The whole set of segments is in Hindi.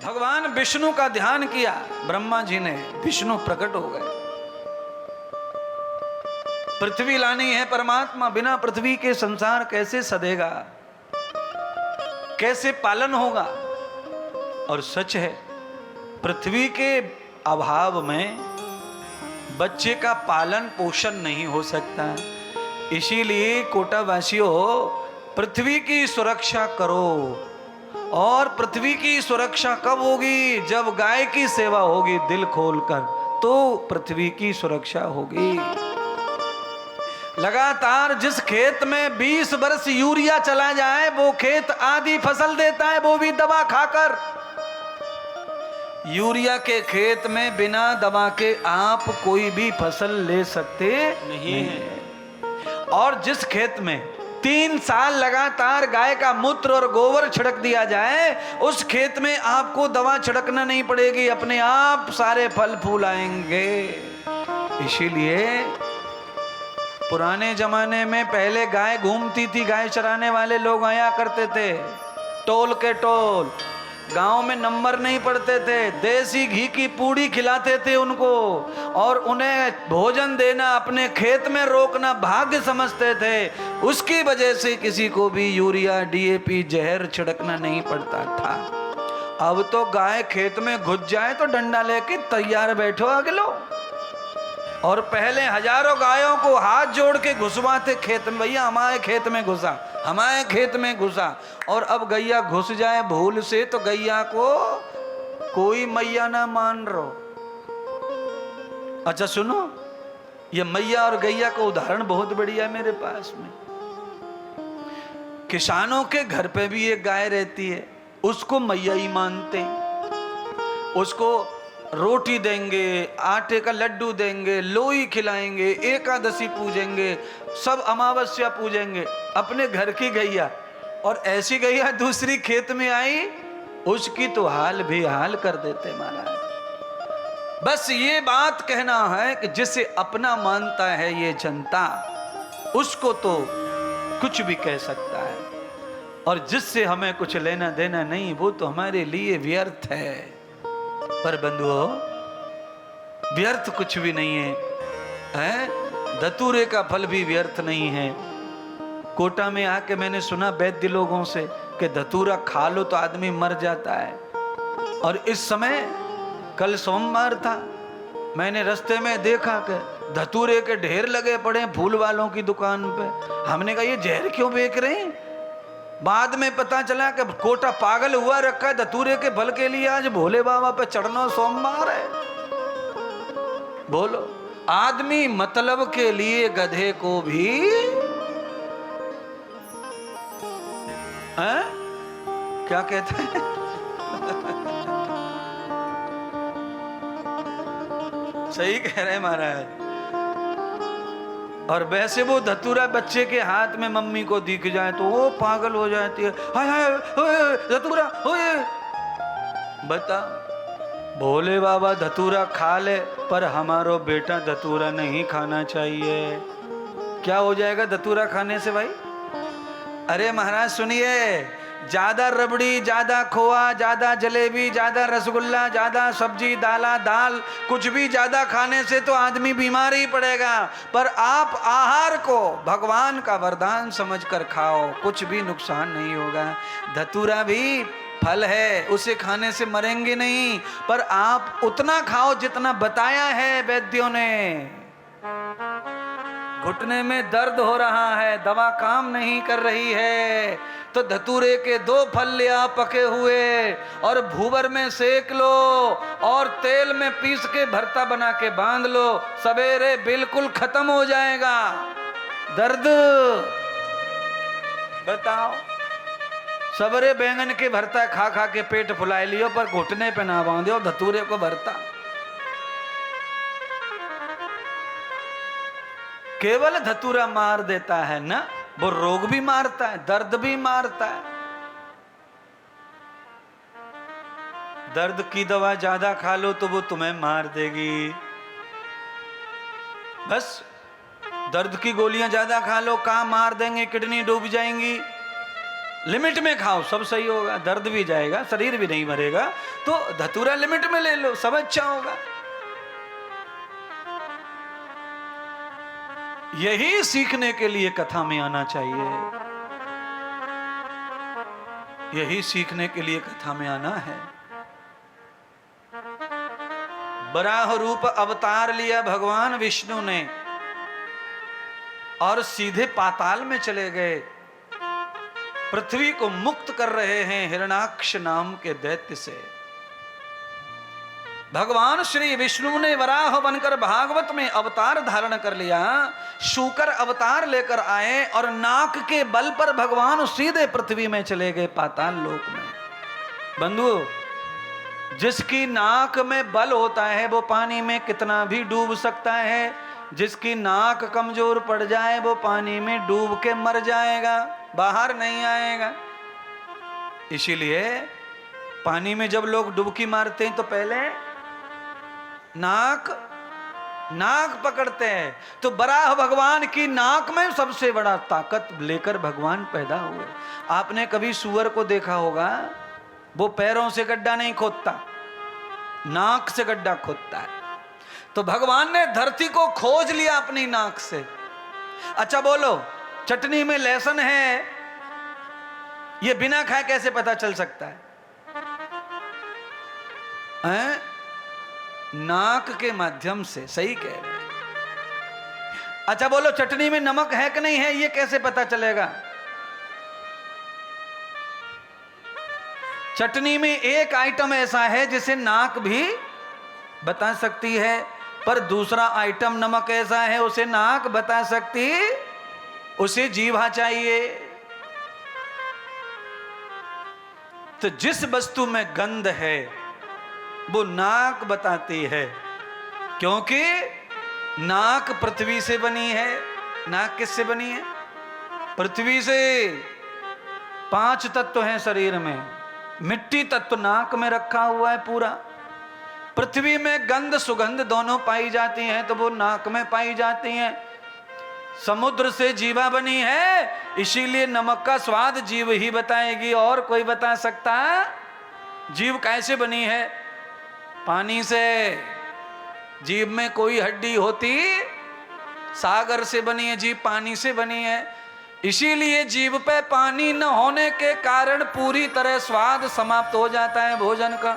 भगवान विष्णु का ध्यान किया, ब्रह्मा जी ने, विष्णु प्रकट हो गए। पृथ्वी लानी है परमात्मा, बिना पृथ्वी के संसार कैसे सदेगा, कैसे पालन होगा। और सच है, पृथ्वी के अभाव में बच्चे का पालन पोषण नहीं हो सकता। इसीलिए कोटावासियों, पृथ्वी की सुरक्षा करो। और पृथ्वी की सुरक्षा कब होगी? जब गाय की सेवा होगी दिल खोलकर, तो पृथ्वी की सुरक्षा होगी। लगातार जिस खेत में 20 वर्ष यूरिया चला जाए, वो खेत आधी फसल देता है, वो भी दवा खाकर। यूरिया के खेत में बिना दवा के आप कोई भी फसल ले सकते नहीं है। और जिस खेत में 3 साल लगातार गाय का मूत्र और गोबर छिड़क दिया जाए, उस खेत में आपको दवा छिड़कना नहीं पड़ेगी, अपने आप सारे फल फूल आएंगे। इसीलिए पुराने जमाने में पहले गाय घूमती थी, गाय चराने वाले लोग आया करते थे, टोल के टोल। गांव में नंबर नहीं पड़ते थे, देसी घी की पूड़ी खिलाते थे उनको, और उन्हें भोजन देना, अपने खेत में रोकना भाग्य समझते थे। उसकी वजह से किसी को भी यूरिया, डीएपी, जहर छिड़कना नहीं पड़ता था। अब तो गाय खेत में घुस जाए तो डंडा लेके तैयार बैठो, आगे लो। और पहले हजारों गायों को हाथ जोड़ के घुसवाते खेत में, भैया हमारे खेत में घुसा, हमारे खेत में घुसा। और अब गैया घुस जाए भूल से तो गैया को कोई मैया ना मान रहो। अच्छा सुनो, ये मैया और गैया का उदाहरण बहुत बढ़िया मेरे पास में। किसानों के घर पे भी एक गाय रहती है, उसको मैया ही मानते हैं। उसको रोटी देंगे, आटे का लड्डू देंगे, लोई खिलाएंगे, एकादशी पूजेंगे, सब अमावस्या पूजेंगे। अपने घर की गैया, और ऐसी गैया दूसरी खेत में आई, उसकी तो हाल भी हाल कर देते महाराज। बस ये बात कहना है कि जिसे अपना मानता है ये जनता, उसको तो कुछ भी कह सकता है, और जिससे हमें कुछ लेना देना नहीं, वो तो हमारे लिए व्यर्थ है। पर बंधुओं, व्यर्थ कुछ भी नहीं है, धतूरे का फल भी व्यर्थ नहीं है। कोटा में आके मैंने सुना वैद्य लोगों से कि धतूरा खा लो तो आदमी मर जाता है। और इस समय कल सोमवार था, मैंने रास्ते में देखा कि धतूरे के ढेर लगे पड़े फूल वालों की दुकान पे। हमने कहा ये जहर क्यों बेच रहे हैं? बाद में पता चला कि कोटा पागल हुआ रखा है धतूरे के फल के लिए। आज भोले बाबा पे चढ़ना सोमवार है। बोलो, आदमी मतलब के लिए गधे को भी है? क्या कहते हैं? सही कह रहे हैं महाराज। और वैसे वो धतूरा बच्चे के हाथ में मम्मी को दिख जाए तो वो पागल हो जाती है, हाय हाय धतूरा होए। बता, भोले बाबा धतूरा खा ले, पर हमारो बेटा धतूरा नहीं खाना चाहिए। क्या हो जाएगा धतूरा खाने से भाई? अरे महाराज सुनिए, ज्यादा रबड़ी, ज्यादा खोआ, ज्यादा जलेबी, ज्यादा रसगुल्ला, ज्यादा सब्जी दाला दाल, कुछ भी ज्यादा खाने से तो आदमी बीमार ही पड़ेगा। पर आप आहार को भगवान का वरदान समझकर खाओ, कुछ भी नुकसान नहीं होगा। धतूरा भी फल है, उसे खाने से मरेंगे नहीं, पर आप उतना खाओ जितना बताया है वैद्यों ने। घुटने में दर्द हो रहा है, दवा काम नहीं कर रही है, तो धतूरे के 2 फल ले आ पके हुए, और भूवर में सेक लो, और तेल में पीस के भरता बना के बांध लो, सवेरे बिल्कुल खत्म हो जाएगा दर्द। बताओ, सवेरे बैंगन के भरता खा खा के पेट फुलाए लियो, पर घुटने पे ना बांधो धतूरे को भरता। केवल धतूरा मार देता है ना, वो रोग भी मारता है, दर्द भी मारता है। दर्द की दवा ज्यादा खा लो तो वो तुम्हें मार देगी। बस दर्द की गोलियां ज्यादा खा लो, कहाँ मार देंगे, किडनी डूब जाएंगी। लिमिट में खाओ, सब सही होगा, दर्द भी जाएगा, शरीर भी नहीं मरेगा। तो धतूरा लिमिट में ले लो, सब अच्छा होगा। यही सीखने के लिए कथा में आना चाहिए, यही सीखने के लिए कथा में आना है। बराह रूप अवतार लिया भगवान विष्णु ने और सीधे पाताल में चले गए, पृथ्वी को मुक्त कर रहे हैं हिरणाक्ष नाम के दैत्य से। भगवान श्री विष्णु ने वराह बनकर भागवत में अवतार धारण कर लिया, शूकर अवतार लेकर आए और नाक के बल पर भगवान सीधे पृथ्वी में चले गए, पाताल लोक में। बंधु, जिसकी नाक में बल होता है वो पानी में कितना भी डूब सकता है, जिसकी नाक कमजोर पड़ जाए वो पानी में डूब के मर जाएगा, बाहर नहीं आएगा। इसीलिए पानी में जब लोग डुबकी मारते हैं तो पहले नाक पकड़ते हैं। तो बराह भगवान की नाक में सबसे बड़ा ताकत लेकर भगवान पैदा हुए। आपने कभी सूअर को देखा होगा, वो पैरों से गड्ढा नहीं खोदता, नाक से गड्ढा खोदता है। तो भगवान ने धरती को खोज लिया अपनी नाक से। अच्छा बोलो, चटनी में लहसुन है, ये बिना खाए कैसे पता चल सकता है? नाक के माध्यम से। सही कह रहे हैं। अच्छा बोलो, चटनी में नमक है कि नहीं है, ये कैसे पता चलेगा? चटनी में एक आइटम ऐसा है जिसे नाक भी बता सकती है, पर दूसरा आइटम नमक ऐसा है उसे नाक बता सकती, उसे जीभा चाहिए। तो जिस वस्तु में गंध है वो नाक बताती है, क्योंकि नाक पृथ्वी से बनी है। नाक किससे बनी है? पृथ्वी से। 5 तत्व हैं शरीर में, मिट्टी तत्व नाक में रखा हुआ है पूरा। पृथ्वी में गंध सुगंध दोनों पाई जाती हैं तो वो नाक में पाई जाती हैं। समुद्र से जीवा बनी है, इसीलिए नमक का स्वाद जीव ही बताएगी, और कोई बता सकता? जीव कैसे बनी है? पानी से। जीभ में कोई हड्डी होती? सागर से बनी है जीभ, पानी से बनी है। इसीलिए जीभ पे पानी न होने के कारण पूरी तरह स्वाद समाप्त हो जाता है भोजन का।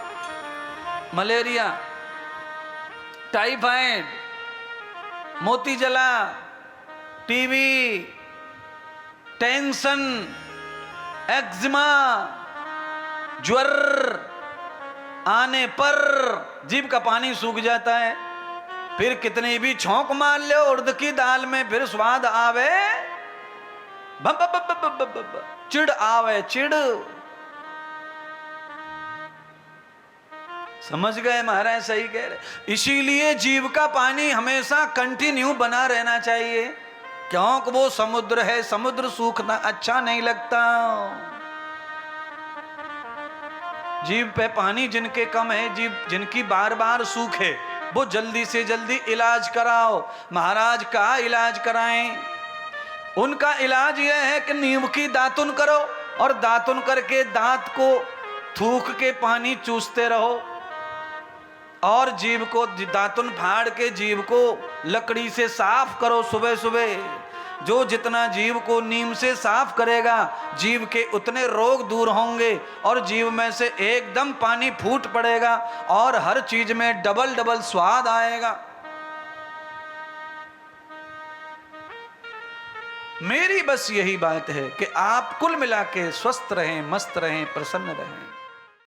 मलेरिया, टाइफाइड, मोती जला, टीबी, टेंशन, एक्जिमा, ज्वर आने पर जीभ का पानी सूख जाता है। फिर कितनी भी छौंक मार लो उड़द की दाल में, फिर स्वाद आवे, चिड़ आवे, चिड़। समझ गए महाराज? सही कह रहे। इसीलिए जीभ का पानी हमेशा कंटिन्यू बना रहना चाहिए, क्योंकि वो समुद्र है, समुद्र सूखना अच्छा नहीं लगता। जीभ पे पानी जिनके कम है, जीभ जिनकी बार बार सूखे, वो जल्दी से जल्दी इलाज कराओ। महाराज का इलाज कराएं। उनका इलाज यह है कि नीम की दातुन करो, और दातुन करके दांत को थूक के पानी चूसते रहो, और जीभ को दातुन फाड़ के जीभ को लकड़ी से साफ करो सुबह सुबह। जो जितना जीभ को नीम से साफ करेगा, जीभ के उतने रोग दूर होंगे, और जीभ में से एकदम पानी फूट पड़ेगा, और हर चीज में डबल डबल स्वाद आएगा। मेरी बस यही बात है कि आप कुल मिला के स्वस्थ रहें, मस्त रहें, प्रसन्न रहें।